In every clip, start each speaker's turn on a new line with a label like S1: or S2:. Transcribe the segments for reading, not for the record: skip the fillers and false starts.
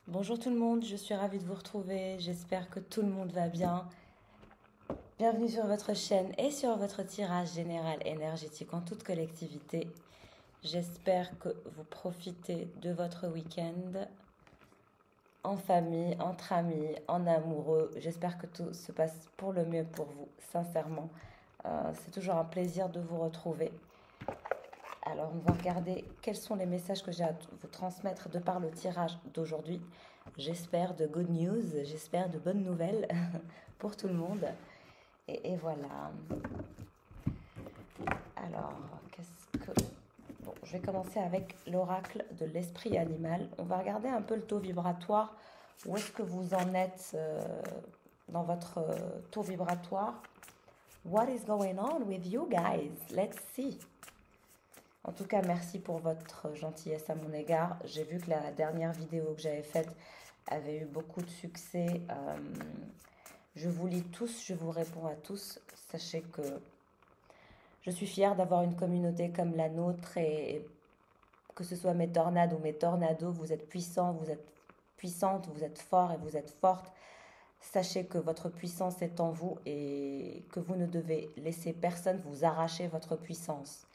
S1: Bonjour tout le monde, je suis ravie de vous retrouver. J'espère que tout le monde va bien. Bienvenue sur votre chaîne et sur votre tirage général énergétique en toute collectivité. J'espère que vous profitez de votre week-end en famille, entre amis, en amoureux. J'espère que tout se passe pour le mieux pour vous, sincèrement. C'est toujours un plaisir de vous retrouver. Alors, on va regarder quels sont les messages que j'ai à vous transmettre de par le tirage d'aujourd'hui. J'espère de good news, j'espère de bonnes nouvelles pour tout le monde. Et voilà. Alors, qu'est-ce que... Bon, je vais commencer avec l'oracle de l'esprit animal. On va regarder un peu le taux vibratoire. Où est-ce que vous en êtes dans votre taux vibratoire? What is going on with you guys? Let's see. En tout cas, merci pour votre gentillesse à mon égard. J'ai vu que la dernière vidéo que j'avais faite avait eu beaucoup de succès. Je vous lis tous, je vous réponds à tous. Sachez que je suis fière d'avoir une communauté comme la nôtre et que ce soit mes tornades ou mes tornados, vous êtes puissants, vous êtes puissantes, vous êtes forts et vous êtes fortes. Sachez que votre puissance est en vous et que vous ne devez laisser personne vous arracher votre puissance.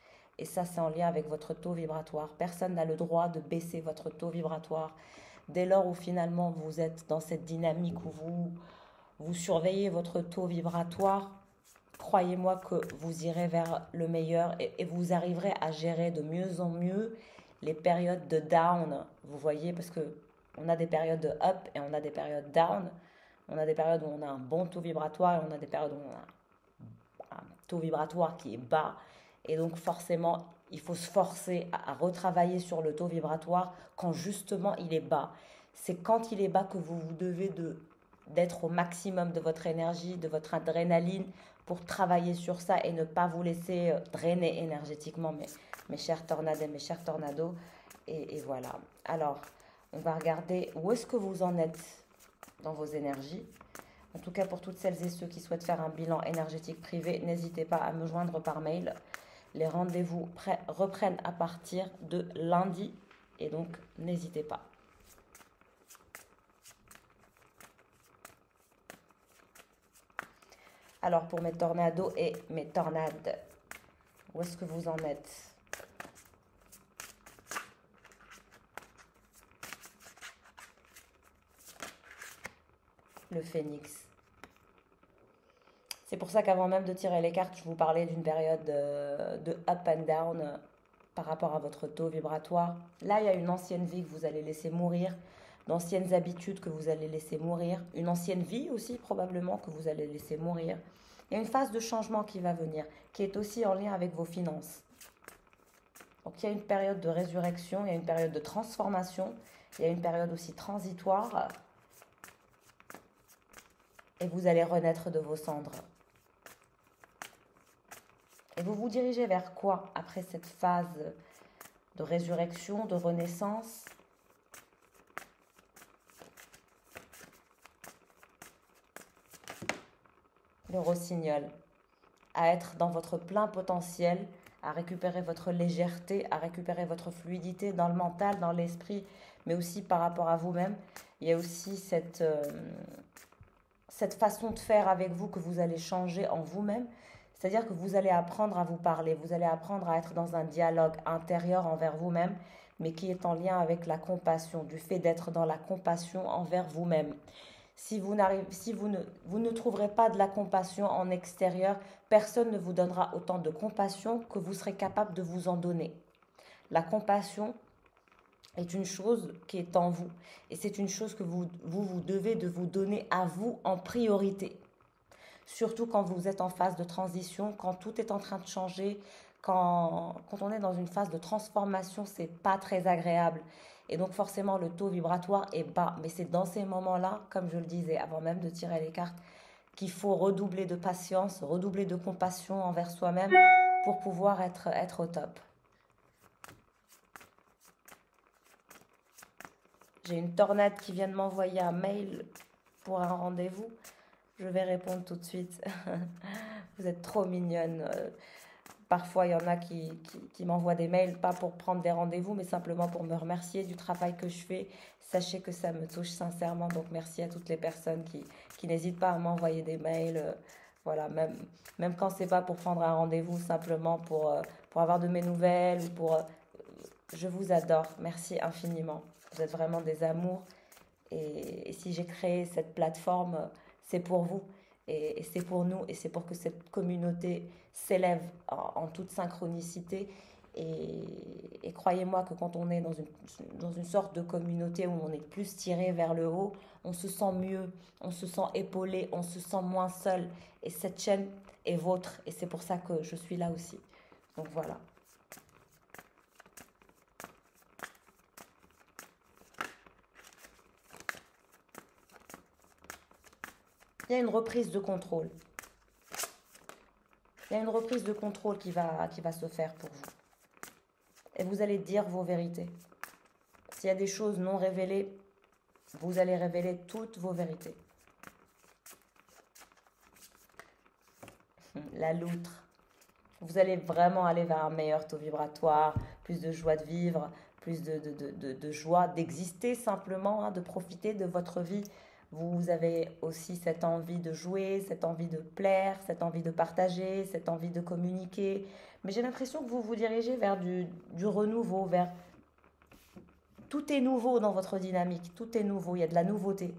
S1: Et ça, c'est en lien avec votre taux vibratoire. Personne n'a le droit de baisser votre taux vibratoire. Dès lors où finalement vous êtes dans cette dynamique où vous surveillez votre taux vibratoire, croyez-moi que vous irez vers le meilleur et vous arriverez à gérer de mieux en mieux les périodes de down. Vous voyez, parce que on a des périodes de up et on a des périodes down. On a des périodes où on a un bon taux vibratoire et on a des périodes où on a un taux vibratoire qui est bas. Et donc forcément, il faut se forcer à retravailler sur le taux vibratoire quand justement il est bas. C'est quand il est bas que vous devez d'être au maximum de votre énergie, de votre adrénaline pour travailler sur ça et ne pas vous laisser drainer énergétiquement, mes chers tornades et mes chers tornados. Et voilà. Alors, on va regarder où est-ce que vous en êtes dans vos énergies. En tout cas, pour toutes celles et ceux qui souhaitent faire un bilan énergétique privé, n'hésitez pas à me joindre par mail. Les rendez-vous reprennent à partir de lundi et donc n'hésitez pas. Alors pour mes tornados et mes tornades, où est-ce que vous en êtes? Le phénix. C'est pour ça qu'avant même de tirer les cartes, je vous parlais d'une période de up and down par rapport à votre taux vibratoire. Là, il y a une ancienne vie que vous allez laisser mourir, d'anciennes habitudes que vous allez laisser mourir, une ancienne vie aussi probablement que vous allez laisser mourir. Il y a une phase de changement qui va venir, qui est aussi en lien avec vos finances. Donc il y a une période de résurrection, il y a une période de transformation, il y a une période aussi transitoire. Et vous allez renaître de vos cendres. Et vous vous dirigez vers quoi après cette phase de résurrection, de renaissance? Le rossignol. À être dans votre plein potentiel, à récupérer votre légèreté, à récupérer votre fluidité dans le mental, dans l'esprit, mais aussi par rapport à vous-même. Il y a aussi cette façon de faire avec vous que vous allez changer en vous-même. C'est-à-dire que vous allez apprendre à vous parler, vous allez apprendre à être dans un dialogue intérieur envers vous-même, mais qui est en lien avec la compassion, du fait d'être dans la compassion envers vous-même. Si vous ne trouverez pas de la compassion en extérieur, personne ne vous donnera autant de compassion que vous serez capable de vous en donner. La compassion est une chose qui est en vous. Et c'est une chose que vous devez de vous donner à vous en priorité. Surtout quand vous êtes en phase de transition, quand tout est en train de changer, quand on est dans une phase de transformation, c'est pas très agréable. Et donc forcément, le taux vibratoire est bas. Mais c'est dans ces moments-là, comme je le disais avant même de tirer les cartes, qu'il faut redoubler de patience, redoubler de compassion envers soi-même pour pouvoir être au top. J'ai une tornade qui vient de m'envoyer un mail pour un rendez-vous. Je vais répondre tout de suite. Vous êtes trop mignonne. Parfois, il y en a qui m'envoient des mails, pas pour prendre des rendez-vous, mais simplement pour me remercier du travail que je fais. Sachez que ça me touche sincèrement, donc merci à toutes les personnes qui n'hésitent pas à m'envoyer des mails. Voilà, même quand c'est pas pour prendre un rendez-vous, simplement pour avoir de mes nouvelles ou pour... je vous adore, merci infiniment. Vous êtes vraiment des amours. Et si j'ai créé cette plateforme, c'est pour vous. Et c'est pour nous. Et c'est pour que cette communauté s'élève en toute synchronicité. Et croyez-moi que quand on est dans une sorte de communauté où on est plus tiré vers le haut, on se sent mieux, on se sent épaulé, on se sent moins seul. Et cette chaîne est vôtre. Et c'est pour ça que je suis là aussi. Donc voilà. Il y a une reprise de contrôle. Il y a une reprise de contrôle qui va se faire pour vous. Et vous allez dire vos vérités. S'il y a des choses non révélées, vous allez révéler toutes vos vérités. La loutre. Vous allez vraiment aller vers un meilleur taux vibratoire, plus de joie de vivre, plus de joie d'exister simplement, hein, de profiter de votre vie. Vous avez aussi cette envie de jouer, cette envie de plaire, cette envie de partager, cette envie de communiquer. Mais j'ai l'impression que vous vous dirigez vers du renouveau, vers... Tout est nouveau dans votre dynamique, tout est nouveau, il y a de la nouveauté.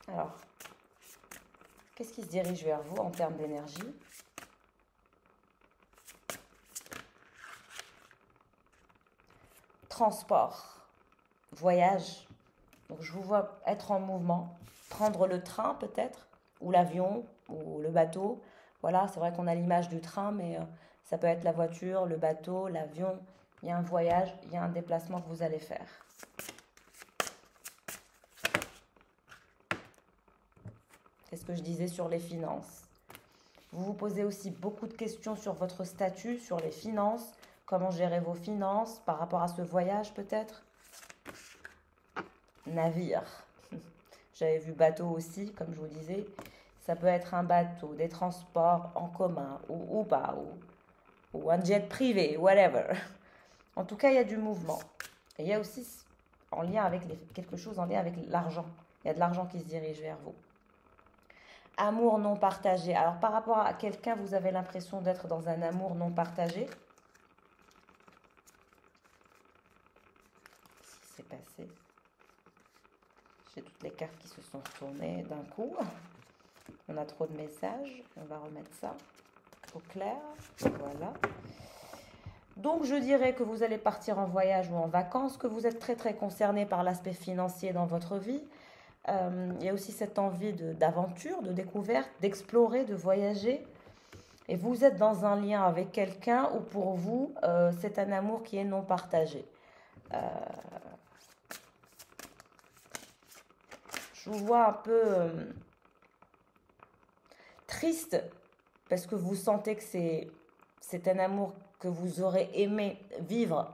S1: Alors, qu'est-ce qui se dirige vers vous en termes d'énergie ? Transport, voyage. Donc je vous vois être en mouvement, prendre le train peut-être, ou l'avion, ou le bateau. Voilà, c'est vrai qu'on a l'image du train, mais ça peut être la voiture, le bateau, l'avion. Il y a un voyage, il y a un déplacement que vous allez faire. C'est ce que je disais sur les finances. Vous vous posez aussi beaucoup de questions sur votre statut, sur les finances, comment gérer vos finances par rapport à ce voyage peut-être. Navire. J'avais vu bateau aussi, comme je vous disais. Ça peut être un bateau, des transports en commun ou pas, ou un jet privé, whatever. En tout cas, il y a du mouvement. Et il y a aussi en lien avec quelque chose en lien avec l'argent. Il y a de l'argent qui se dirige vers vous. Amour non partagé. Alors, par rapport à quelqu'un, vous avez l'impression d'être dans un amour non partagé. Qu'est-ce qui s'est passé? J'ai toutes les cartes qui se sont retournées d'un coup. On a trop de messages. On va remettre ça au clair. Voilà. Donc, je dirais que vous allez partir en voyage ou en vacances, que vous êtes très, très concerné par l'aspect financier dans votre vie. Il y a aussi cette envie d'aventure, de découverte, d'explorer, de voyager. Et vous êtes dans un lien avec quelqu'un où pour vous, c'est un amour qui est non partagé. Je vous vois un peu triste parce que vous sentez que c'est un amour que vous aurez aimé vivre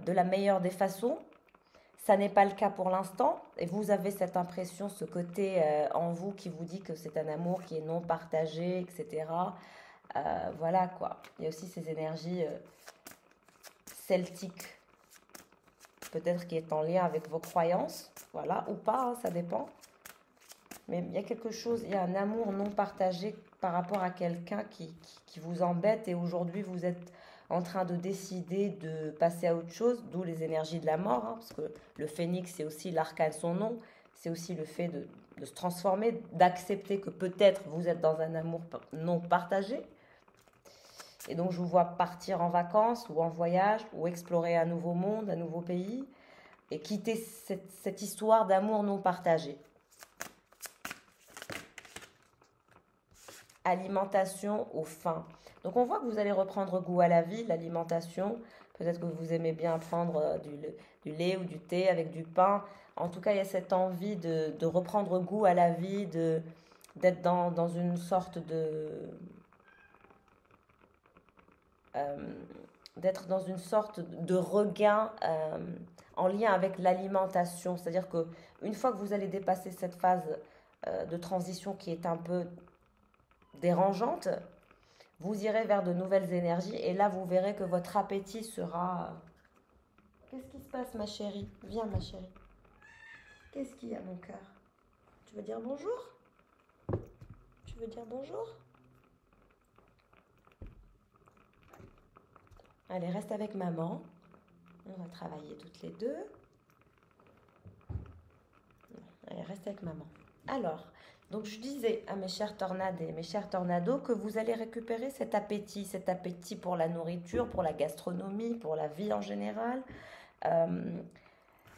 S1: de la meilleure des façons. Ça n'est pas le cas pour l'instant et vous avez cette impression, ce côté en vous qui vous dit que c'est un amour qui est non partagé, etc. Voilà quoi. Il y a aussi ces énergies celtiques, peut-être qui est en lien avec vos croyances, voilà, ou pas, hein, ça dépend. Mais il y a quelque chose, il y a un amour non partagé par rapport à quelqu'un qui vous embête et aujourd'hui vous êtes en train de décider de passer à autre chose, d'où les énergies de la mort, hein, parce que le phénix c'est aussi l'arcane son nom, c'est aussi le fait de se transformer, d'accepter que peut-être vous êtes dans un amour non partagé. Et donc je vous vois partir en vacances ou en voyage ou explorer un nouveau monde, un nouveau pays et quitter cette histoire d'amour non partagé. Alimentation aux fins. Donc on voit que vous allez reprendre goût à la vie, l'alimentation. Peut-être que vous aimez bien prendre du lait ou du thé avec du pain. En tout cas, il y a cette envie de reprendre goût à la vie, d'être dans une sorte d'être dans une sorte de regain en lien avec l'alimentation. C'est-à-dire que une fois que vous allez dépasser cette phase de transition qui est un peu dérangeante, vous irez vers de nouvelles énergies et là vous verrez que votre appétit sera... Qu'est-ce qui se passe ma chérie? Viens ma chérie. Qu'est-ce qu'il y a mon cœur? Tu veux dire bonjour? Tu veux dire bonjour? Allez, reste avec maman. On va travailler toutes les deux. Allez, reste avec maman. Alors, donc je disais à mes chers tornades et mes chers tornados que vous allez récupérer cet appétit pour la nourriture, pour la gastronomie, pour la vie en général.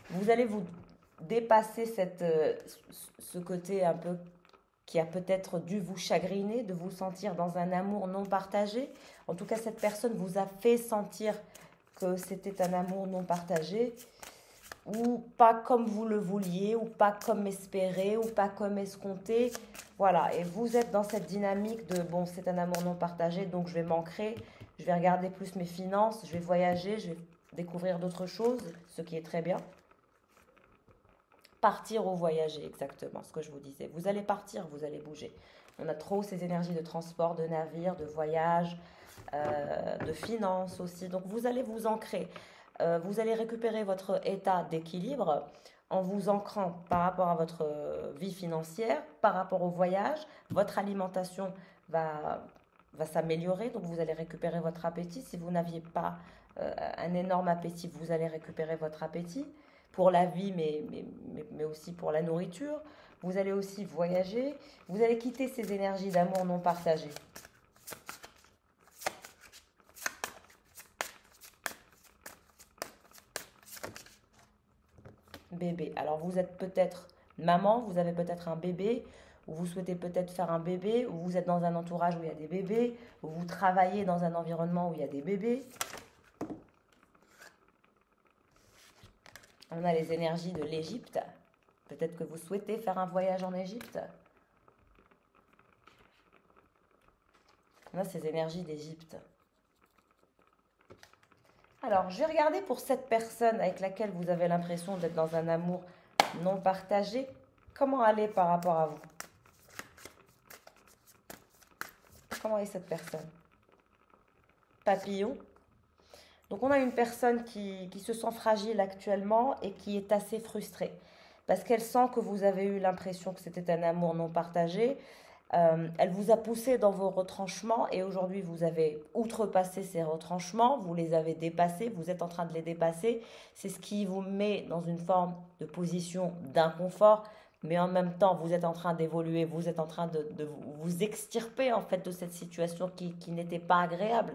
S1: Vous allez vous dépasser ce côté un peu qui a peut-être dû vous chagriner, de vous sentir dans un amour non partagé. En tout cas, cette personne vous a fait sentir que c'était un amour non partagé, ou pas comme vous le vouliez, ou pas comme espéré, ou pas comme escompté. Voilà, et vous êtes dans cette dynamique de, bon, c'est un amour non partagé, donc je vais m'ancrer, je vais regarder plus mes finances, je vais voyager, je vais découvrir d'autres choses, ce qui est très bien. Partir ou voyager, exactement ce que je vous disais. Vous allez partir, vous allez bouger. On a trop ces énergies de transport, de navire, de voyage, de finances aussi. Donc vous allez vous ancrer. Vous allez récupérer votre état d'équilibre en vous ancrant par rapport à votre vie financière, par rapport au voyage. Votre alimentation va s'améliorer, donc vous allez récupérer votre appétit. Si vous n'aviez pas un énorme appétit, vous allez récupérer votre appétit pour la vie, mais aussi pour la nourriture. Vous allez aussi voyager. Vous allez quitter ces énergies d'amour non partagées. Bébé. Alors vous êtes peut-être maman, vous avez peut-être un bébé, ou vous souhaitez peut-être faire un bébé, ou vous êtes dans un entourage où il y a des bébés, ou vous travaillez dans un environnement où il y a des bébés. On a les énergies de l'Égypte. Peut-être que vous souhaitez faire un voyage en Égypte. On a ces énergies d'Égypte. Alors, je vais regarder pour cette personne avec laquelle vous avez l'impression d'être dans un amour non partagé. Comment elle est par rapport à vous? Comment est cette personne? Papillon. Donc on a une personne qui se sent fragile actuellement et qui est assez frustrée. Parce qu'elle sent que vous avez eu l'impression que c'était un amour non partagé. Elle vous a poussé dans vos retranchements et aujourd'hui vous avez outrepassé ces retranchements, vous les avez dépassés, vous êtes en train de les dépasser. C'est ce qui vous met dans une forme de position d'inconfort, mais en même temps vous êtes en train d'évoluer, vous êtes en train de vous extirper en fait de cette situation qui n'était pas agréable.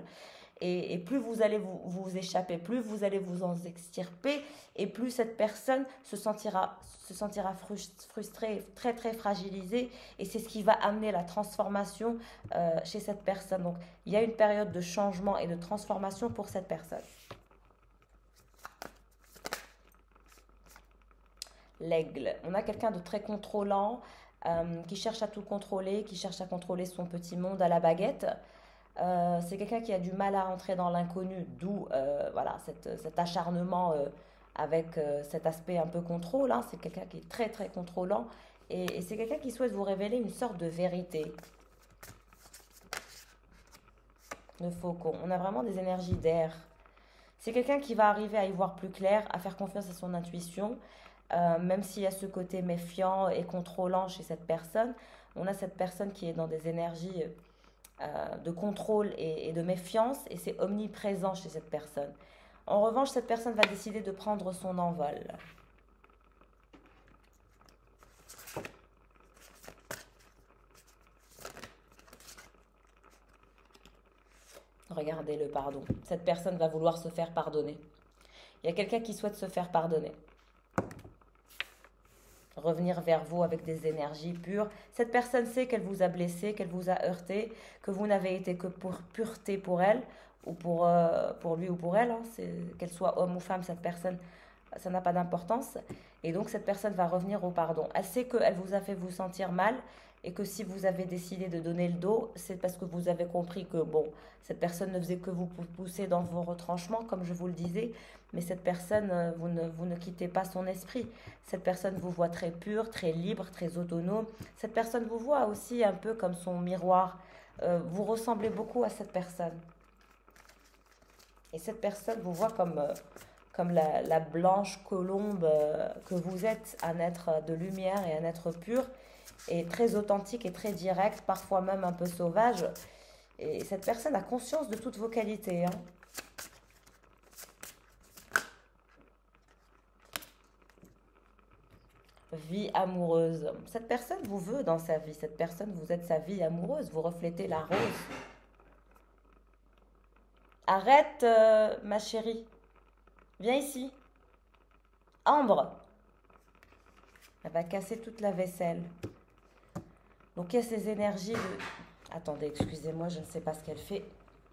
S1: Et plus vous allez vous échapper, plus vous allez vous en extirper, et plus cette personne se sentira frustrée, très très fragilisée, et c'est ce qui va amener la transformation chez cette personne. Donc il y a une période de changement et de transformation pour cette personne. L'aigle, on a quelqu'un de très contrôlant, qui cherche à tout contrôler, qui cherche à contrôler son petit monde à la baguette. C'est quelqu'un qui a du mal à rentrer dans l'inconnu, d'où voilà, cet acharnement avec cet aspect un peu contrôle. Hein. C'est quelqu'un qui est très très contrôlant et c'est quelqu'un qui souhaite vous révéler une sorte de vérité. Le faucon, on a vraiment des énergies d'air. C'est quelqu'un qui va arriver à y voir plus clair, à faire confiance à son intuition, même s'il y a ce côté méfiant et contrôlant chez cette personne. On a cette personne qui est dans des énergies de contrôle et de méfiance, et c'est omniprésent chez cette personne. En revanche, cette personne va décider de prendre son envol. Regardez le pardon. Cette personne va vouloir se faire pardonner. Il y a quelqu'un qui souhaite se faire pardonner. Revenir vers vous avec des énergies pures. Cette personne sait qu'elle vous a blessé, qu'elle vous a heurté, que vous n'avez été que pour pureté pour elle, ou pour lui ou pour elle. Hein. Qu'elle soit homme ou femme, cette personne, ça n'a pas d'importance. Et donc cette personne va revenir au pardon. Elle sait qu'elle vous a fait vous sentir mal, et que si vous avez décidé de donner le dos, c'est parce que vous avez compris que, bon, cette personne ne faisait que vous pousser dans vos retranchements, comme je vous le disais, mais cette personne, vous ne quittez pas son esprit. Cette personne vous voit très pure, très libre, très autonome. Cette personne vous voit aussi un peu comme son miroir. Vous ressemblez beaucoup à cette personne. Et cette personne vous voit comme la blanche colombe que vous êtes, un être de lumière et un être pur, et très authentique et très direct, parfois même un peu sauvage. Et cette personne a conscience de toutes vos qualités, hein. Vie amoureuse. Cette personne vous veut dans sa vie. Cette personne, vous êtes sa vie amoureuse. Vous reflétez la rose. Arrête, ma chérie. Viens ici. Ambre. Elle va casser toute la vaisselle. Donc il y a ces énergies de... Attendez, excusez-moi, je ne sais pas ce qu'elle fait.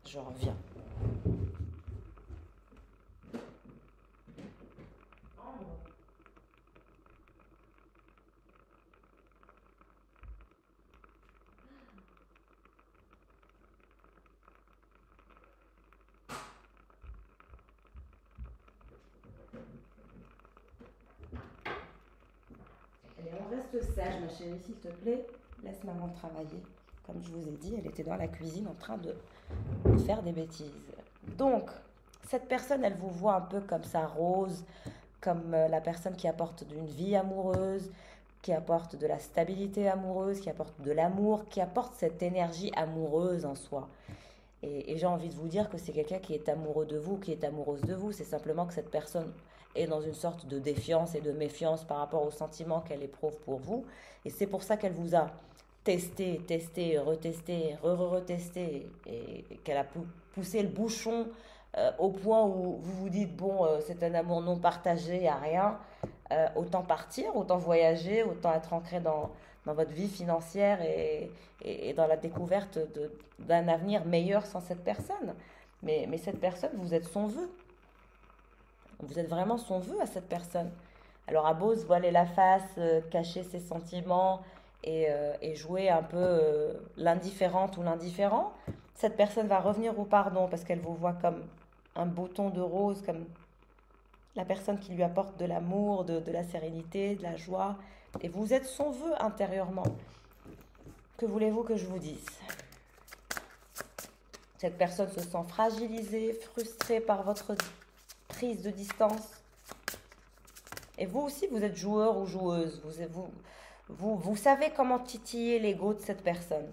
S1: Je reviens. Allez, on reste sage, ma chérie, s'il te plaît. Laisse maman travailler. Comme je vous ai dit, elle était dans la cuisine en train de faire des bêtises. Donc, cette personne, elle vous voit un peu comme sa rose, comme la personne qui apporte une vie amoureuse, qui apporte de la stabilité amoureuse, qui apporte de l'amour, qui apporte cette énergie amoureuse en soi. Et j'ai envie de vous dire que c'est quelqu'un qui est amoureux de vous, qui est amoureuse de vous. C'est simplement que cette personne est dans une sorte de défiance et de méfiance par rapport aux sentiments qu'elle éprouve pour vous. Et c'est pour ça qu'elle vous a testé, retesté, retesté, et qu'elle a poussé le bouchon au point où vous vous dites, bon, c'est un amour non partagé, à rien. Autant partir, autant voyager, autant être ancré dans votre vie financière et dans la découverte d'un avenir meilleur sans cette personne. Mais cette personne, vous êtes son vœu. Vous êtes vraiment son vœu à cette personne. Alors à beau se voiler la face, cacher ses sentiments et jouer un peu l'indifférente ou l'indifférent, cette personne va revenir au pardon parce qu'elle vous voit comme un bouton de rose, comme la personne qui lui apporte de l'amour, de la sérénité, de la joie. Et vous êtes son vœu intérieurement. Que voulez-vous que je vous dise? Cette personne se sent fragilisée, frustrée par votre prise de distance. Et vous aussi, vous êtes joueur ou joueuse. Vous savez comment titiller l'ego de cette personne.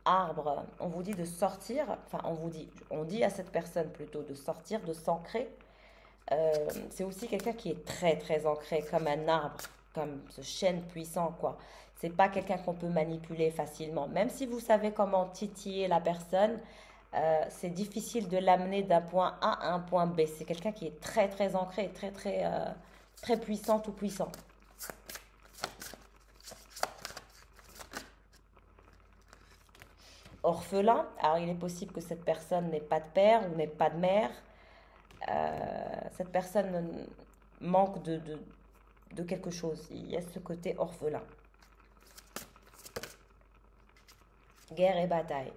S1: Arbre, on vous dit de sortir, enfin on dit à cette personne plutôt de sortir, de s'ancrer. C'est aussi quelqu'un qui est très très ancré, comme un arbre, comme ce chêne puissant, quoi. C'est pas quelqu'un qu'on peut manipuler facilement. Même si vous savez comment titiller la personne, c'est difficile de l'amener d'un point A à un point B. C'est quelqu'un qui est très très ancré, très puissant, tout puissant. Orphelin, alors il est possible que cette personne n'ait pas de père ou n'ait pas de mère. Cette personne manque de quelque chose. Il y a ce côté orphelin. Guerre et bataille.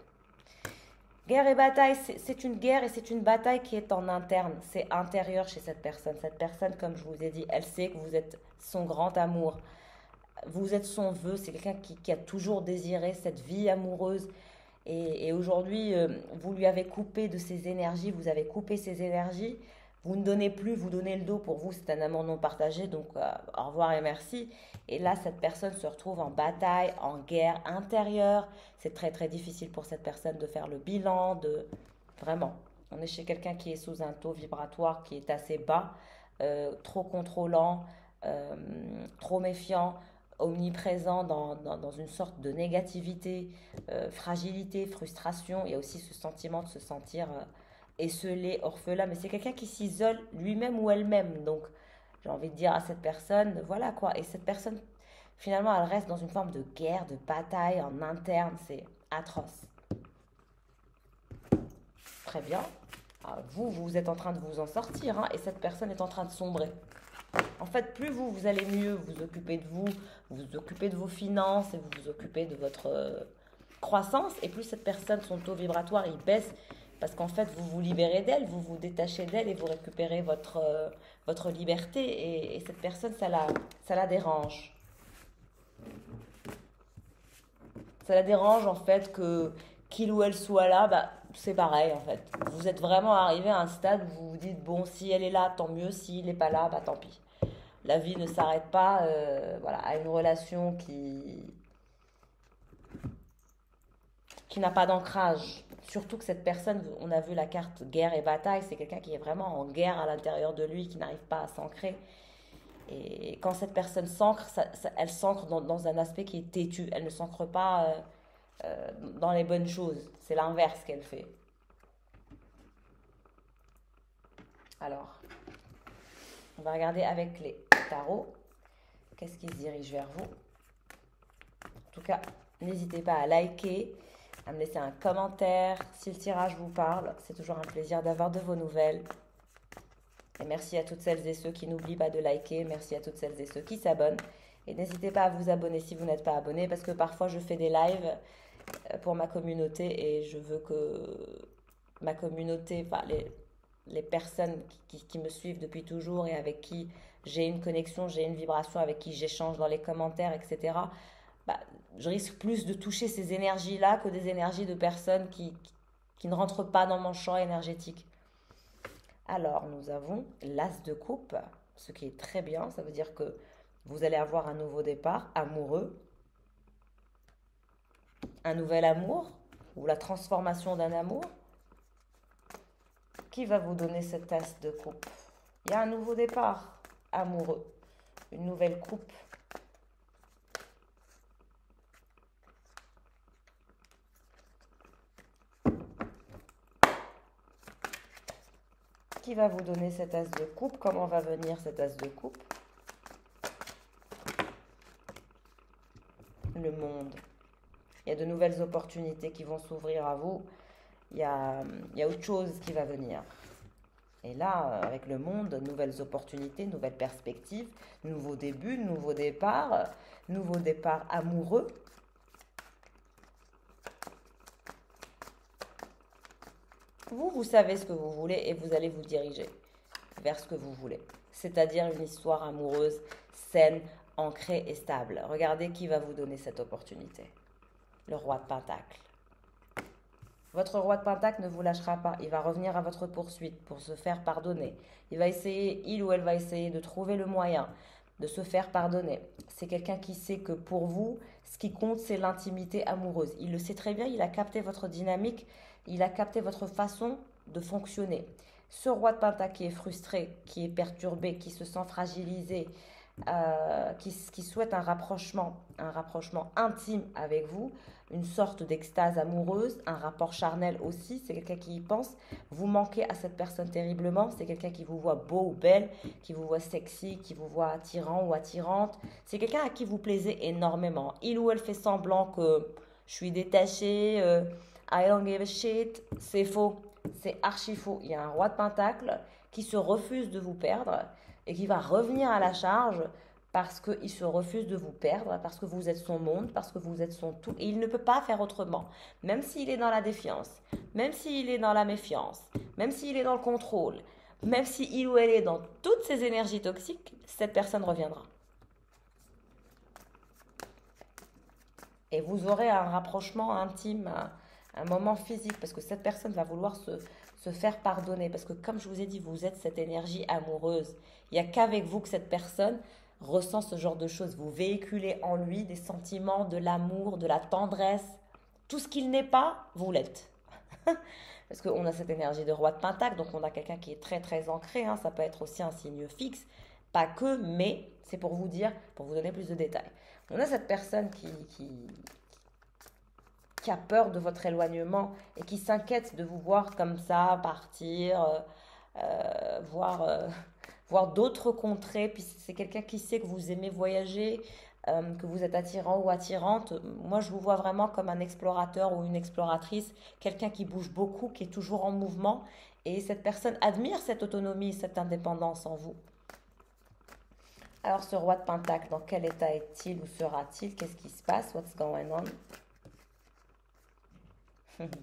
S1: Guerre et bataille, c'est une guerre et c'est une bataille qui est en interne. C'est intérieur chez cette personne. Cette personne, comme je vous ai dit, elle sait que vous êtes son grand amour. Vous êtes son vœu. C'est quelqu'un qui a toujours désiré cette vie amoureuse. Et aujourd'hui, vous lui avez coupé de ses énergies, vous avez coupé ses énergies, vous ne donnez plus, vous donnez le dos, pour vous c'est un amour non partagé, donc au revoir et merci. Et là, cette personne se retrouve en bataille, en guerre intérieure. C'est très très difficile pour cette personne de faire le bilan, Vraiment, on est chez quelqu'un qui est sous un taux vibratoire qui est assez bas, trop contrôlant, trop méfiant, omniprésent dans une sorte de négativité, fragilité, frustration. Il y a aussi ce sentiment de se sentir esseulé, orphelin. Mais c'est quelqu'un qui s'isole lui-même ou elle-même. Donc, j'ai envie de dire à cette personne, voilà quoi. Et cette personne, finalement, elle reste dans une forme de guerre, de bataille en interne. C'est atroce. Très bien. Vous êtes en train de vous en sortir, hein, et cette personne est en train de sombrer. En fait, plus vous allez mieux vous occupez de vous, vous occupez de vos finances et vous vous occupez de votre croissance, et plus cette personne, son taux vibratoire, il baisse parce qu'en fait, vous vous libérez d'elle, vous vous détachez d'elle et vous récupérez votre liberté. Et cette personne, ça la dérange. Ça la dérange en fait que qu'il ou elle soit là, bah, c'est pareil en fait. Vous êtes vraiment arrivé à un stade où vous vous dites, bon, si elle est là, tant mieux, s'il n'est pas là, bah tant pis. La vie ne s'arrête pas voilà, à une relation qui n'a pas d'ancrage. Surtout que cette personne, on a vu la carte guerre et bataille, c'est quelqu'un qui est vraiment en guerre à l'intérieur de lui, qui n'arrive pas à s'ancrer. Et quand cette personne s'ancre, elle s'ancre dans un aspect qui est têtu. Elle ne s'ancre pas dans les bonnes choses. C'est l'inverse qu'elle fait. Alors, on va regarder avec les tarots. Qu'est-ce qui se dirige vers vous? En tout cas, n'hésitez pas à liker, à me laisser un commentaire. Si le tirage vous parle, c'est toujours un plaisir d'avoir de vos nouvelles. Et merci à toutes celles et ceux qui n'oublient pas de liker. Merci à toutes celles et ceux qui s'abonnent. Et n'hésitez pas à vous abonner si vous n'êtes pas abonné, parce que parfois je fais des lives pour ma communauté et je veux que ma communauté, enfin, les personnes qui me suivent depuis toujours et avec qui j'ai une connexion, j'ai une vibration, avec qui j'échange dans les commentaires, etc., bah, je risque plus de toucher ces énergies-là que des énergies de personnes qui ne rentrent pas dans mon champ énergétique. Alors, nous avons l'As de coupe, ce qui est très bien. Ça veut dire que vous allez avoir un nouveau départ amoureux, un nouvel amour ou la transformation d'un amour. Qui va vous donner cet As de coupe? Il y a un nouveau départ amoureux, une nouvelle coupe. Qui va vous donner cet As de coupe? Comment va venir cet As de coupe? Le monde. Il y a de nouvelles opportunités qui vont s'ouvrir à vous. Il y a autre chose qui va venir. Et là, avec le monde, nouvelles opportunités, nouvelles perspectives, nouveaux débuts, nouveau départ amoureux. Vous savez ce que vous voulez et vous allez vous diriger vers ce que vous voulez. C'est-à-dire une histoire amoureuse saine, ancrée et stable. Regardez qui va vous donner cette opportunité. Le roi de Pentacle. Votre roi de Pentacle ne vous lâchera pas. Il va revenir à votre poursuite pour se faire pardonner. Il ou elle va essayer de trouver le moyen de se faire pardonner. C'est quelqu'un qui sait que pour vous, ce qui compte, c'est l'intimité amoureuse. Il le sait très bien, il a capté votre dynamique, il a capté votre façon de fonctionner. Ce roi de Pentacle qui est frustré, qui est perturbé, qui se sent fragilisé, qui souhaite un rapprochement intime avec vous, une sorte d'extase amoureuse, un rapport charnel aussi, c'est quelqu'un qui y pense. Vous manquez à cette personne terriblement, c'est quelqu'un qui vous voit beau ou belle, qui vous voit sexy, qui vous voit attirant ou attirante. C'est quelqu'un à qui vous plaisez énormément. Il ou elle fait semblant que je suis détachée, I don't give a shit, c'est faux, c'est archi faux. Il y a un roi de Pentacle qui se refuse de vous perdre et qui va revenir à la charge parce qu'il se refuse de vous perdre, parce que vous êtes son monde, parce que vous êtes son tout. Et il ne peut pas faire autrement. Même s'il est dans la défiance, même s'il est dans la méfiance, même s'il est dans le contrôle, même s'il ou elle est dans toutes ces énergies toxiques, cette personne reviendra. Et vous aurez un rapprochement intime, un moment physique, parce que cette personne va vouloir se faire pardonner. Parce que comme je vous ai dit, vous êtes cette énergie amoureuse. Il n'y a qu'avec vous que cette personne ressent ce genre de choses. Vous véhiculez en lui des sentiments, de l'amour, de la tendresse. Tout ce qu'il n'est pas, vous l'êtes. Parce qu'on a cette énergie de roi de Pentacle, donc on a quelqu'un qui est très très ancré. Hein. Ça peut être aussi un signe fixe. Pas que, mais c'est pour vous dire, pour vous donner plus de détails. On a cette personne qui a peur de votre éloignement et qui s'inquiète de vous voir comme ça, partir, voir d'autres contrées. Puis c'est quelqu'un qui sait que vous aimez voyager, que vous êtes attirant ou attirante. Moi, je vous vois vraiment comme un explorateur ou une exploratrice, quelqu'un qui bouge beaucoup, qui est toujours en mouvement. Et cette personne admire cette autonomie, cette indépendance en vous. Alors, ce roi de Pentacle, dans quel état est-il ou sera-t-il? Qu'est-ce qui se passe? What's going on?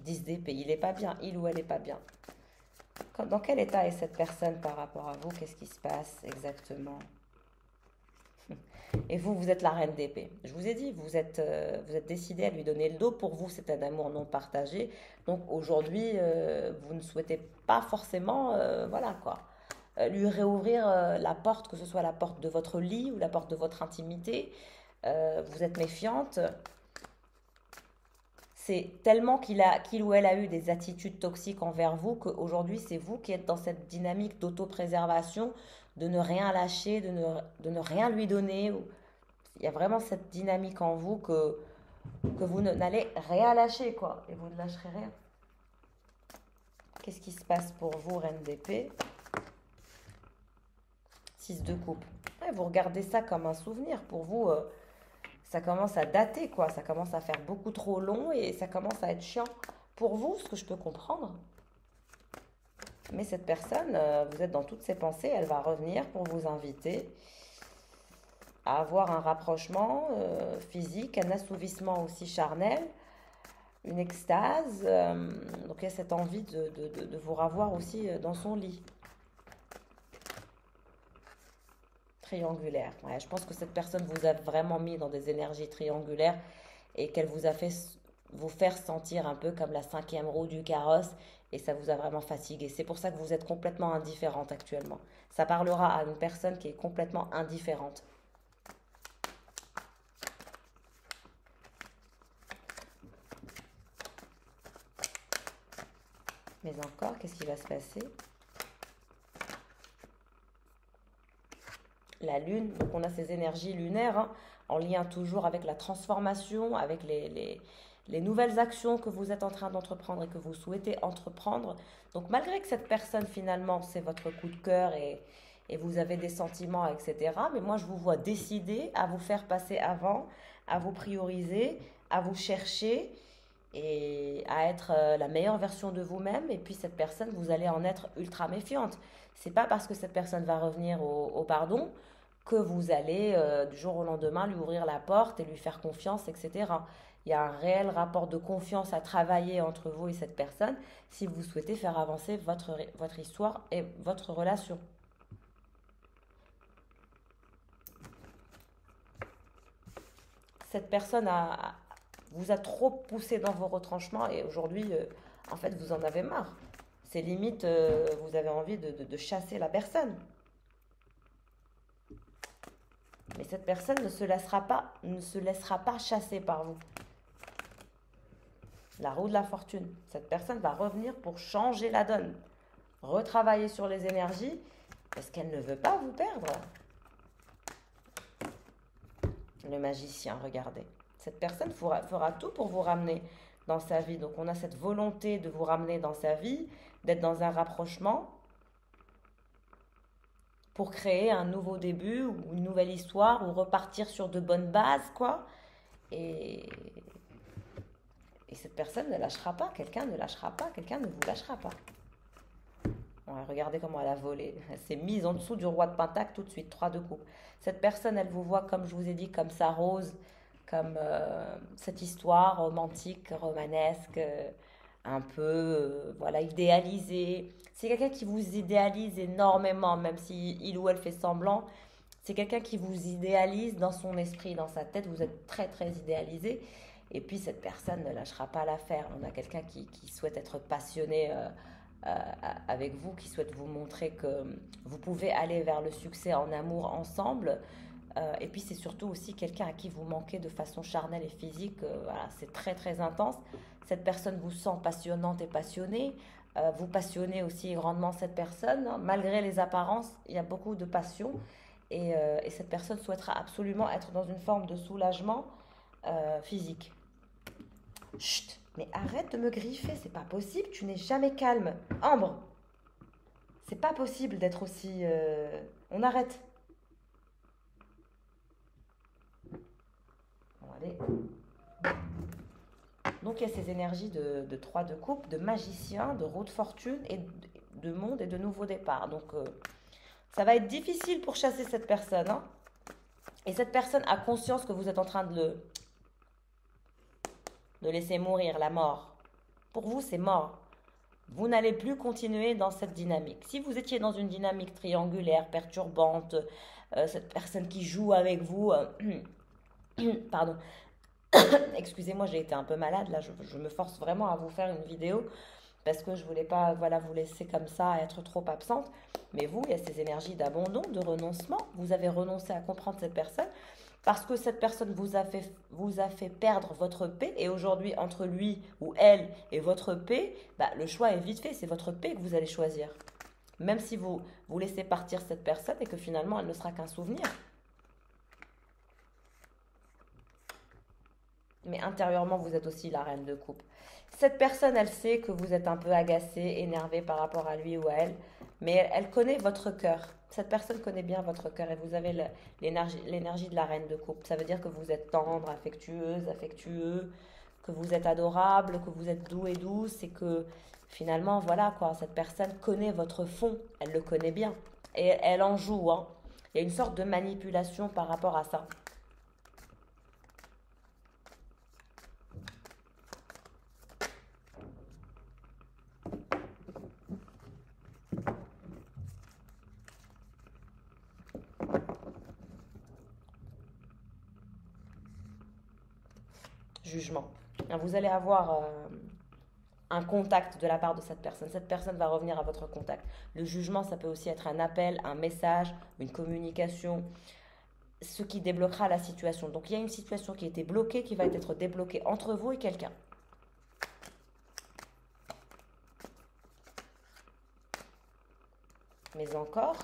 S1: 10 d'épée, il est pas bien, il ou elle est pas bien. Dans quel état est cette personne par rapport à vous? Qu'est-ce qui se passe exactement? Et vous, vous êtes la reine d'épée. Je vous ai dit, vous êtes décidé à lui donner le dos. Pour vous, c'est un amour non partagé. Donc aujourd'hui, vous ne souhaitez pas forcément, voilà quoi, lui réouvrir la porte, que ce soit la porte de votre lit ou la porte de votre intimité. Vous êtes méfiante. C'est tellement qu'il ou elle a eu des attitudes toxiques envers vous qu'aujourd'hui, c'est vous qui êtes dans cette dynamique d'autopréservation, de ne rien lâcher, de ne rien lui donner. Il y a vraiment cette dynamique en vous que vous n'allez rien lâcher, quoi. Et vous ne lâcherez rien. Qu'est-ce qui se passe pour vous, reine d'épée? 6 de coupe. Ouais, vous regardez ça comme un souvenir. Pour vous, ça commence à dater, quoi. Ça commence à faire beaucoup trop long et ça commence à être chiant pour vous, ce que je peux comprendre. Mais cette personne, vous êtes dans toutes ses pensées, elle va revenir pour vous inviter à avoir un rapprochement physique, un assouvissement aussi charnel, une extase. Donc il y a cette envie de vous revoir aussi dans son lit. Triangulaire. Ouais, je pense que cette personne vous a vraiment mis dans des énergies triangulaires et qu'elle vous a fait vous faire sentir un peu comme la 5e roue du carrosse et ça vous a vraiment fatigué. C'est pour ça que vous êtes complètement indifférente actuellement. Ça parlera à une personne qui est complètement indifférente. Mais encore, qu'est-ce qui va se passer? La lune, donc on a ces énergies lunaires, hein, en lien toujours avec la transformation, avec les nouvelles actions que vous êtes en train d'entreprendre et que vous souhaitez entreprendre. Donc malgré que cette personne finalement c'est votre coup de cœur et vous avez des sentiments, etc. Mais moi je vous vois décider à vous faire passer avant, à vous prioriser, à vous chercher et à être la meilleure version de vous-même. Et puis cette personne, vous allez en être ultra méfiante. C'est pas parce que cette personne va revenir au pardon que vous allez du jour au lendemain lui ouvrir la porte et lui faire confiance, etc. Il y a un réel rapport de confiance à travailler entre vous et cette personne si vous souhaitez faire avancer votre histoire et votre relation. Cette personne vous a trop poussé dans vos retranchements et aujourd'hui, en fait, vous en avez marre. C'est limite, vous avez envie de chasser la personne. Mais cette personne ne se laissera pas chasser par vous. La roue de la fortune. Cette personne va revenir pour changer la donne. Retravailler sur les énergies parce qu'elle ne veut pas vous perdre. Le magicien, regardez. Cette personne fera tout pour vous ramener dans sa vie. Donc on a cette volonté de vous ramener dans sa vie, d'être dans un rapprochement pour créer un nouveau début ou une nouvelle histoire ou repartir sur de bonnes bases, quoi. Et cette personne ne lâchera pas, quelqu'un ne lâchera pas, quelqu'un ne vous lâchera pas. Ouais, regardez comment elle a volé. Elle s'est mise en dessous du roi de Pentacle tout de suite, 3 de coupe. Cette personne, elle vous voit, comme je vous ai dit, comme sa rose, comme cette histoire romantique, romanesque, un peu voilà, idéalisée. C'est quelqu'un qui vous idéalise énormément, même si il ou elle fait semblant. C'est quelqu'un qui vous idéalise dans son esprit, dans sa tête. Vous êtes très, très idéalisé. Et puis, cette personne ne lâchera pas l'affaire. On a quelqu'un qui souhaite être passionné avec vous, qui souhaite vous montrer que vous pouvez aller vers le succès en amour ensemble. Et puis c'est surtout aussi quelqu'un à qui vous manquez de façon charnelle et physique. Voilà, c'est très très intense. Cette personne vous sent passionnante et passionnée. Vous passionnez aussi grandement cette personne, hein. Malgré les apparences, il y a beaucoup de passion. Et cette personne souhaitera absolument être dans une forme de soulagement physique. Chut, mais arrête de me griffer, c'est pas possible, tu n'es jamais calme. Ambre, c'est pas possible d'être aussi... On arrête. Bon, allez. Donc il y a ces énergies de 3 de coupe, de magicien, de roue de fortune et de monde et de nouveau départ. Donc ça va être difficile pour chasser cette personne, hein. Et cette personne a conscience que vous êtes en train de laisser mourir la mort. Pour vous, c'est mort. Vous n'allez plus continuer dans cette dynamique. Si vous étiez dans une dynamique triangulaire, perturbante, cette personne qui joue avec vous, pardon, excusez-moi, j'ai été un peu malade, là je me force vraiment à vous faire une vidéo parce que je voulais pas voilà, vous laisser comme ça, être trop absente. Mais vous, il y a ces énergies d'abandon, de renoncement. Vous avez renoncé à comprendre cette personne parce que cette personne vous a fait perdre votre paix. Et aujourd'hui, entre lui ou elle et votre paix, bah, le choix est vite fait. C'est votre paix que vous allez choisir. Même si vous laissez partir cette personne et que finalement, elle ne sera qu'un souvenir. Mais intérieurement, vous êtes aussi la reine de coupe. Cette personne, elle sait que vous êtes un peu agacé, énervé par rapport à lui ou à elle, mais elle connaît votre cœur. Cette personne connaît bien votre cœur et vous avez l'énergie de la reine de coupe. Ça veut dire que vous êtes tendre, affectueuse, affectueux, que vous êtes adorable, que vous êtes doux et douce et que finalement, voilà quoi, cette personne connaît votre fond, elle le connaît bien et elle en joue, hein. Il y a une sorte de manipulation par rapport à ça. Jugement. Vous allez avoir un contact de la part de cette personne. Cette personne va revenir à votre contact. Le jugement, ça peut aussi être un appel, un message, une communication, ce qui débloquera la situation. Donc il y a une situation qui a été bloquée, qui va être débloquée entre vous et quelqu'un. Mais encore,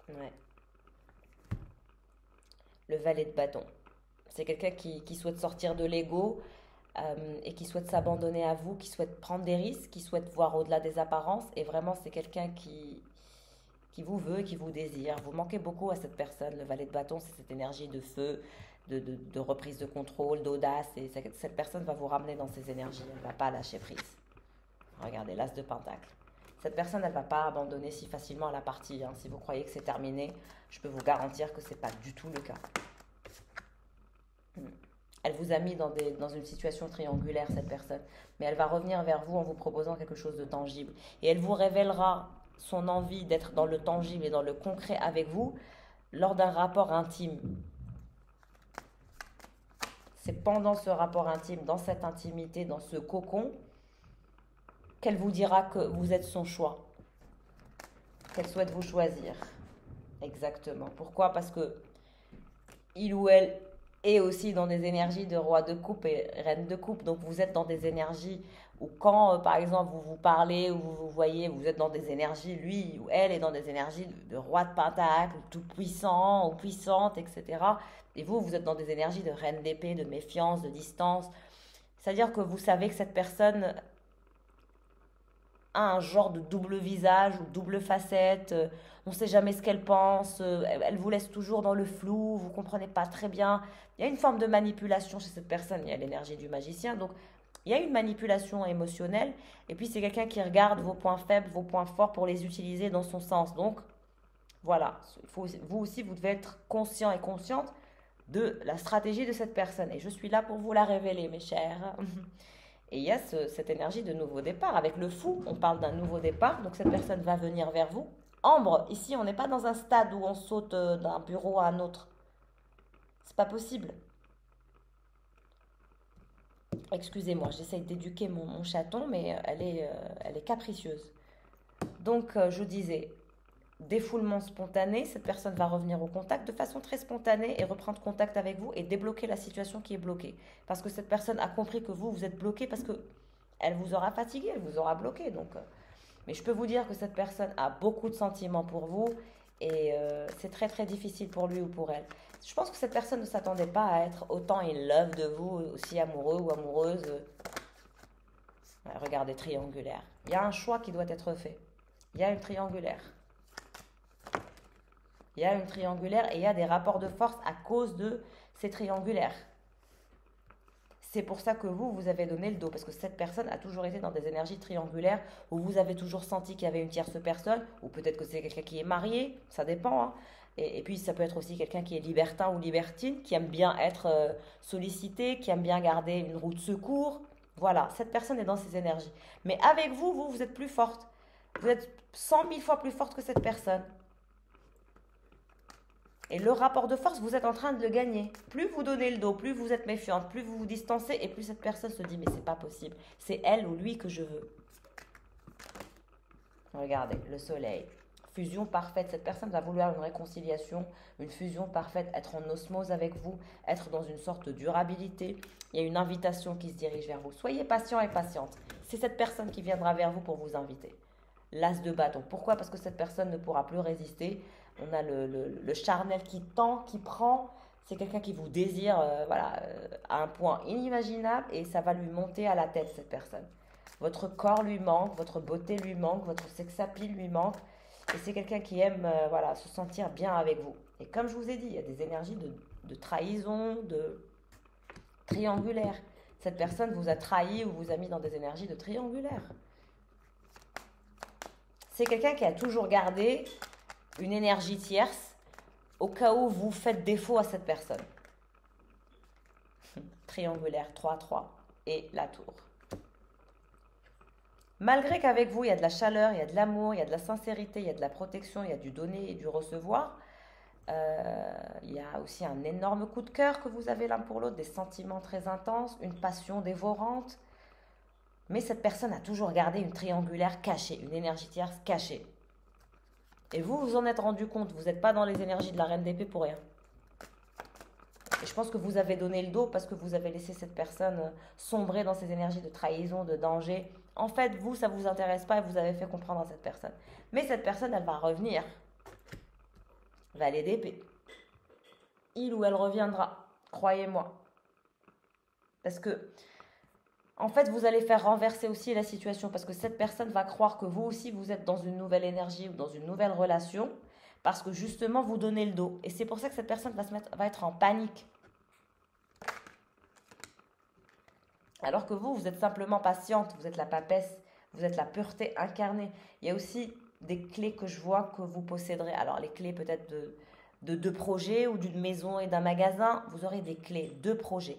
S1: ouais. Le valet de bâton. C'est quelqu'un qui souhaite sortir de l'ego et qui souhaite s'abandonner à vous, qui souhaite prendre des risques, qui souhaite voir au-delà des apparences. Et vraiment, c'est quelqu'un qui vous veut, qui vous désire. Vous manquez beaucoup à cette personne. Le valet de bâton, c'est cette énergie de feu, de reprise de contrôle, d'audace. Et cette personne va vous ramener dans ces énergies. Elle ne va pas lâcher prise. Regardez, l'as de pentacle. Cette personne, elle ne va pas abandonner si facilement à la partie. Hein. Si vous croyez que c'est terminé, je peux vous garantir que ce n'est pas du tout le cas. Elle vous a mis dans une situation triangulaire, cette personne. Mais elle va revenir vers vous en vous proposant quelque chose de tangible. Et elle vous révélera son envie d'être dans le tangible et dans le concret avec vous lors d'un rapport intime. C'est pendant ce rapport intime, dans cette intimité, dans ce cocon, qu'elle vous dira que vous êtes son choix. Qu'elle souhaite vous choisir. Exactement. Pourquoi? Parce que il ou elle est aussi dans des énergies de roi de coupe et reine de coupe. Donc vous êtes dans des énergies où quand, par exemple, vous vous parlez ou vous vous voyez, vous êtes dans des énergies, lui ou elle est dans des énergies de roi de pentacle, tout puissant ou puissante, etc. Et vous êtes dans des énergies de reine d'épée, de méfiance, de distance. C'est-à-dire que vous savez que cette personne a un genre de double visage ou double facette. On ne sait jamais ce qu'elle pense. Elle vous laisse toujours dans le flou. Vous ne comprenez pas très bien. Il y a une forme de manipulation chez cette personne. Il y a l'énergie du magicien. Donc, il y a une manipulation émotionnelle. Et puis, c'est quelqu'un qui regarde vos points faibles, vos points forts pour les utiliser dans son sens. Donc, voilà. Vous aussi, vous devez être conscient et consciente de la stratégie de cette personne. Et je suis là pour vous la révéler, mes chers. Et il y a cette énergie de nouveau départ. Avec le fou, on parle d'un nouveau départ. Donc cette personne va venir vers vous. Ambre, ici, on n'est pas dans un stade où on saute d'un bureau à un autre. C'est pas possible. Excusez-moi, j'essaye d'éduquer mon chaton, mais elle est capricieuse. Donc, je disais, défoulement spontané, cette personne va revenir au contact de façon très spontanée et reprendre contact avec vous et débloquer la situation qui est bloquée. Parce que cette personne a compris que vous êtes bloqué parce que elle vous aura fatigué, elle vous aura bloqué. Donc, mais je peux vous dire que cette personne a beaucoup de sentiments pour vous et c'est très très difficile pour lui ou pour elle. Je pense que cette personne ne s'attendait pas à être autant in love de vous, aussi amoureux ou amoureuse. Regardez, triangulaire. Il y a un choix qui doit être fait. Il y a une triangulaire. Il y a une triangulaire et il y a des rapports de force à cause de ces triangulaires. C'est pour ça que vous avez donné le dos, parce que cette personne a toujours été dans des énergies triangulaires où vous avez toujours senti qu'il y avait une tierce personne, ou peut-être que c'est quelqu'un qui est marié, ça dépend, hein. Et puis, ça peut être aussi quelqu'un qui est libertin ou libertine, qui aime bien être sollicité, qui aime bien garder une roue de secours. Voilà, cette personne est dans ses énergies. Mais avec vous, vous êtes plus forte. Vous êtes 100 000 fois plus forte que cette personne. Et le rapport de force, vous êtes en train de le gagner. Plus vous donnez le dos, plus vous êtes méfiante, plus vous vous distancez, et plus cette personne se dit, mais c'est pas possible. C'est elle ou lui que je veux. Regardez, le soleil. Fusion parfaite. Cette personne va vouloir une réconciliation, une fusion parfaite, être en osmose avec vous, être dans une sorte de durabilité. Il y a une invitation qui se dirige vers vous. Soyez patient et patiente. C'est cette personne qui viendra vers vous pour vous inviter. L'as de bâton. Pourquoi? Parce que cette personne ne pourra plus résister. On a le charnel qui tend, qui prend. C'est quelqu'un qui vous désire à un point inimaginable et ça va lui monter à la tête, cette personne. Votre corps lui manque, votre beauté lui manque, votre sex appeal lui manque. Et c'est quelqu'un qui aime se sentir bien avec vous. Et comme je vous ai dit, il y a des énergies de trahison, de triangulaire. Cette personne vous a trahi ou vous a mis dans des énergies de triangulaire. C'est quelqu'un qui a toujours gardé une énergie tierce au cas où vous faites défaut à cette personne. Triangulaire 3-3 et la tour. Malgré qu'avec vous, il y a de la chaleur, il y a de l'amour, il y a de la sincérité, il y a de la protection, il y a du donner et du recevoir, il y a aussi un énorme coup de cœur que vous avez l'un pour l'autre, des sentiments très intenses, une passion dévorante. Mais cette personne a toujours gardé une triangulaire cachée, une énergie tierce cachée. Et vous, vous en êtes rendu compte, vous n'êtes pas dans les énergies de la reine d'épée pour rien. Et je pense que vous avez donné le dos parce que vous avez laissé cette personne sombrer dans ces énergies de trahison, de danger. En fait, vous, ça ne vous intéresse pas et vous avez fait comprendre à cette personne. Mais cette personne, elle va revenir. Valet d'épée. Il ou elle reviendra, croyez-moi. Parce que, en fait, vous allez faire renverser aussi la situation parce que cette personne va croire que vous aussi, vous êtes dans une nouvelle énergie ou dans une nouvelle relation parce que justement, vous donnez le dos. Et c'est pour ça que cette personne va être en panique. Alors que vous êtes simplement patiente, vous êtes la papesse, vous êtes la pureté incarnée. Il y a aussi des clés que je vois que vous posséderez. Alors les clés peut-être de deux projets ou d'une maison et d'un magasin, vous aurez des clés, 2 projets.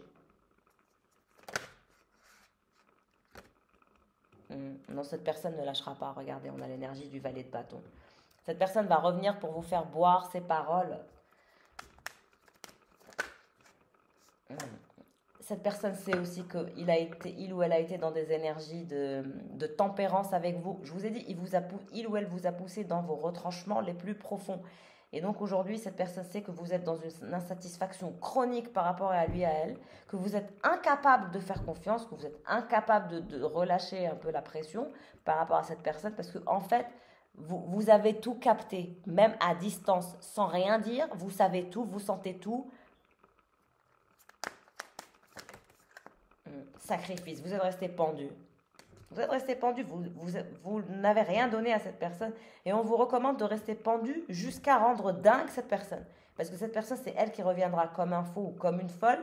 S1: Non, cette personne ne lâchera pas. Regardez, on a l'énergie du valet de bâton. Cette personne va revenir pour vous faire boire ses paroles. Cette personne sait aussi qu'il ou elle a été dans des énergies de tempérance avec vous. Je vous ai dit, il ou elle vous a poussé dans vos retranchements les plus profonds. Et donc aujourd'hui, cette personne sait que vous êtes dans une insatisfaction chronique par rapport à lui, à elle, que vous êtes incapable de faire confiance, que vous êtes incapable de relâcher un peu la pression par rapport à cette personne, parce que en fait, vous avez tout capté, même à distance, sans rien dire, vous savez tout, vous sentez tout. Sacrifice, vous êtes resté pendu. Vous êtes resté pendu, vous n'avez rien donné à cette personne. Et on vous recommande de rester pendu jusqu'à rendre dingue cette personne. Parce que cette personne, c'est elle qui reviendra comme un fou ou comme une folle.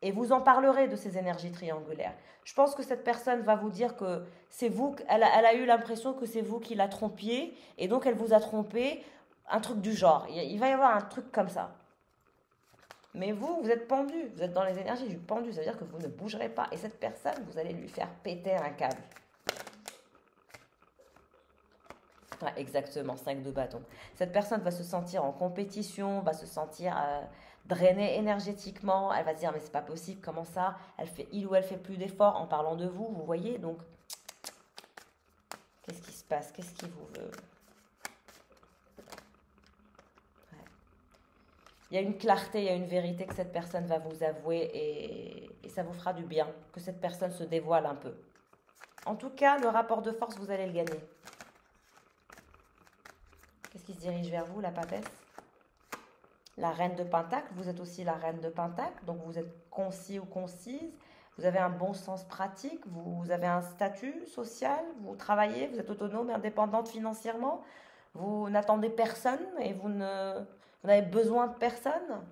S1: Et vous en parlerez de ces énergies triangulaires. Je pense que cette personne va vous dire que c'est vous, elle a eu l'impression que c'est vous qui la trompiez. Et donc elle vous a trompé, un truc du genre. Il va y avoir un truc comme ça. Mais vous êtes pendu, vous êtes dans les énergies du pendu, ça veut dire que vous ne bougerez pas. Et cette personne, vous allez lui faire péter un câble. Ouais, exactement, 5 de bâton. Cette personne va se sentir en compétition, va se sentir drainée énergétiquement. Elle va se dire, mais c'est pas possible, comment ça? Il ou elle fait plus d'efforts en parlant de vous, vous voyez? Donc, qu'est-ce qui se passe? Qu'est-ce qui vous veut? Il y a une clarté, il y a une vérité que cette personne va vous avouer et ça vous fera du bien, que cette personne se dévoile un peu. En tout cas, le rapport de force, vous allez le gagner. Qu'est-ce qui se dirige vers vous, la papesse? La reine de Pentacle, vous êtes aussi la reine de Pentacle, donc vous êtes concis ou concise, vous avez un bon sens pratique, vous avez un statut social, vous travaillez, vous êtes autonome et indépendante financièrement, vous n'attendez personne et vous n'avez besoin de personne.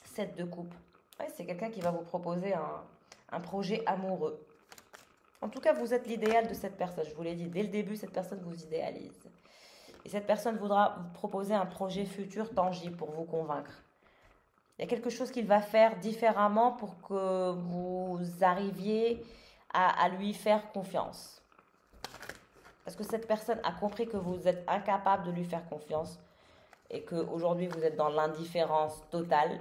S1: 7 de coupe. Ouais, c'est quelqu'un qui va vous proposer un projet amoureux. En tout cas, vous êtes l'idéal de cette personne. Je vous l'ai dit, dès le début, cette personne vous idéalise. Et cette personne voudra vous proposer un projet futur tangible pour vous convaincre. Il y a quelque chose qu'il va faire différemment pour que vous arriviez à lui faire confiance. Parce que cette personne a compris que vous êtes incapable de lui faire confiance et qu'aujourd'hui vous êtes dans l'indifférence totale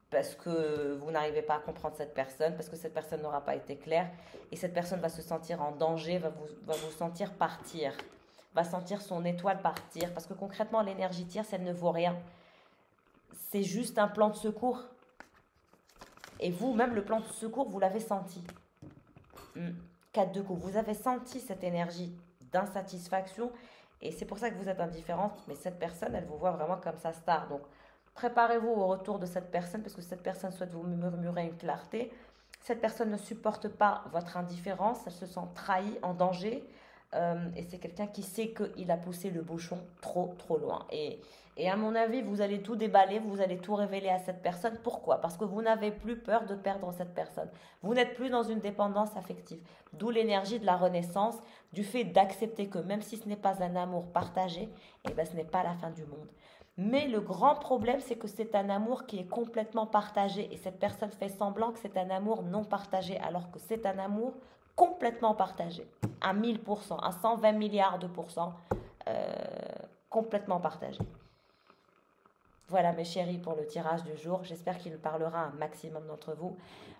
S1: parce que vous n'arrivez pas à comprendre cette personne, parce que cette personne n'aura pas été claire et cette personne va se sentir en danger, va vous sentir partir, va sentir son étoile partir parce que concrètement l'énergie tierce elle ne vaut rien. C'est juste un plan de secours. Et vous, même le plan de secours, vous l'avez senti. 4 de coupe. Vous avez senti cette énergie d'insatisfaction. Et c'est pour ça que vous êtes indifférente. Mais cette personne, elle vous voit vraiment comme sa star. Donc, préparez-vous au retour de cette personne parce que cette personne souhaite vous murmurer une clarté. Cette personne ne supporte pas votre indifférence. Elle se sent trahie, en danger. Et c'est quelqu'un qui sait qu'il a poussé le bouchon trop loin. Et à mon avis, vous allez tout déballer, vous allez tout révéler à cette personne. Pourquoi? Parce que vous n'avez plus peur de perdre cette personne. Vous n'êtes plus dans une dépendance affective. D'où l'énergie de la renaissance, du fait d'accepter que même si ce n'est pas un amour partagé, eh ben, ce n'est pas la fin du monde. Mais le grand problème, c'est que c'est un amour qui est complètement partagé. Et cette personne fait semblant que c'est un amour non partagé, alors que c'est un amour complètement partagé. À 1000%, à 120 milliards de pourcents, complètement partagé. Voilà mes chéris pour le tirage du jour. J'espère qu'il parlera à un maximum d'entre vous.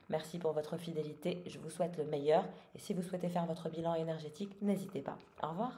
S1: Merci pour votre fidélité. Je vous souhaite le meilleur. Et si vous souhaitez faire votre bilan énergétique, n'hésitez pas. Au revoir.